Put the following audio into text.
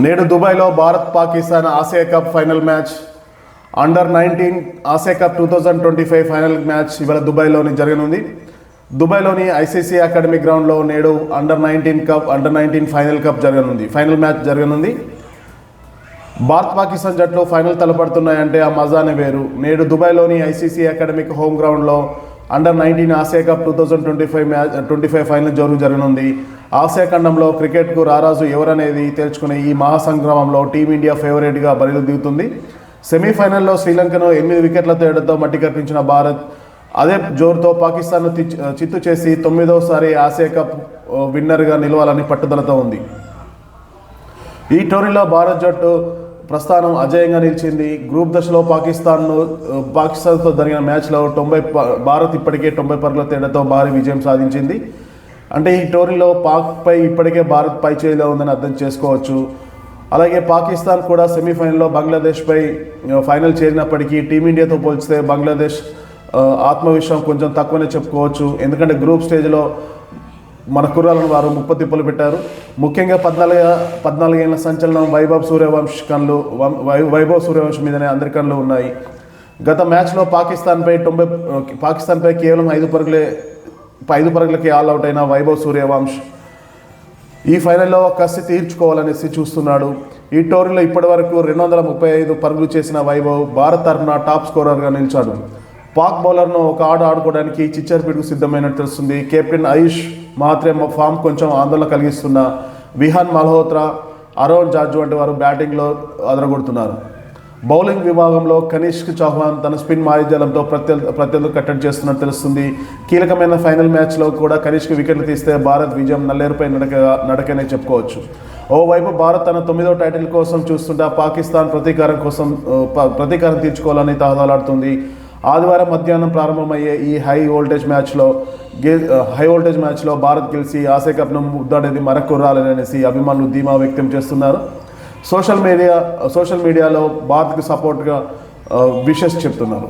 నేడు దుబాయ్లో Bharat Pakistan Asia cup final match under-19 Asia cup 2025 final match ఇవాళ దుబాయ్లోని జరగనుంది. దుబాయ్లోని ఐసీసీ అకాడమిక్ గ్రౌండ్లో నేడు అండర్-19 ఫైనల్ మ్యాచ్ జరగనుంది. భారత్ పాకిస్తాన్ జట్లు ఫైనల్ తలపడుతున్నాయంటే ఆ మజానే వేరు. నేడు దుబాయ్లోని ఐసీసీ అకాడమిక్ హోమ్ గ్రౌండ్లో అండర్-19 ఆసియా కప్ 2025 ఫైనల్ జరగనుంది. ఆసియా ఖండంలో క్రికెట్కు రారాజు ఎవరనేది తేల్చుకునే ఈ మహాసంగ్రామంలో టీమిండియా ఫేవరెట్గా బరిలో దిగుతుంది. సెమీఫైనల్లో శ్రీలంకను 8 వికెట్ల తేడాతో మట్టి కట్టించిన భారత్ అదే జోరుతో పాకిస్తాన్ను చిత్తు చేసి 9వసారి ఆసియా కప్ విన్నర్గా నిలవాలని పట్టుదలతో ఉంది. ఈ టోర్నీలో భారత్ జట్టు ప్రస్థానం అజేయంగా నిలిచింది. గ్రూప్ దశలో పాకిస్తాన్తో జరిగిన మ్యాచ్లో భారత్ ఇప్పటికే 90 పరుగుల తేడాతో భారీ విజయం సాధించింది. అంటే ఈ టోర్నీలో పాక్పై ఇప్పటికే భారత్ పై చేయిలో ఉందని అర్థం చేసుకోవచ్చు. అలాగే పాకిస్తాన్ కూడా సెమీఫైనల్లో బంగ్లాదేశ్పై ఫైనల్ చేరినప్పటికీ టీమిండియాతో పోల్చితే బంగ్లాదేశ్ ఆత్మవిశ్వాసం కొంచెం తక్కువనే చెప్పుకోవచ్చు. ఎందుకంటే గ్రూప్ స్టేజ్లో మన కుర్రాలను వారు ముప్పతిప్పలు పెట్టారు. ముఖ్యంగా 14 ఏళ్ల సంచలనం వైభవ్ సూర్యవంశ్ మీదనే అందరి కళ్ళు ఉన్నాయి. గత మ్యాచ్లో పాకిస్తాన్పై కేవలం 5 పరుగులకి ఆల్అవుట్ అయిన వైభవ్ సూర్యవంశ్ ఈ ఫైనల్లో కసి తీర్చుకోవాలనేసి చూస్తున్నాడు. ఈ టోర్నీలో ఇప్పటివరకు 235 పరుగులు చేసిన వైభవ్ భారత్ తరఫున టాప్ స్కోరర్గా నిలిచాడు. పాక్ బౌలర్ను ఒక ఆడుకోవడానికి చిచ్చర్పీడుకు సిద్ధమైనట్టు తెలుస్తుంది. కెప్టెన్ ఆయుష్ మాత్రే ఫామ్ కొంచెం ఆందోళన కలిగిస్తున్న విహాన్ మల్హోత్రా, అరోన్ జార్జ్ వంటి వారు బ్యాటింగ్లో అదరగొడుతున్నారు. బౌలింగ్ విభాగంలో కనిష్క్ చౌహాన్ తన స్పిన్ మాయాజాలంతో ప్రత్యర్థులు కట్టడి చేస్తున్నట్టు తెలుస్తుంది. కీలకమైన ఫైనల్ మ్యాచ్లో కూడా కనిష్క్ వికెట్లు తీస్తే భారత్ విజయం నల్లేరుపై నడకనే చెప్పుకోవచ్చు. ఓవైపు భారత్ తన 9వ టైటిల్ కోసం చూస్తుంటే పాకిస్తాన్ ప్రతీకారం తీర్చుకోవాలని తహతలాడుతుంది. ఆదివారం మధ్యాహ్నం ప్రారంభమయ్యే ఈ హై వోల్టేజ్ మ్యాచ్లో భారత్ గెలిచి ఆసియా కప్ను ముద్దాడేది మరక్కుర్రాలనేసి అభిమానులు ధీమా వ్యక్తం చేస్తున్నారు. సోషల్ మీడియాలో భారత్కి సపోర్ట్గా విషెస్ చెప్తున్నారు.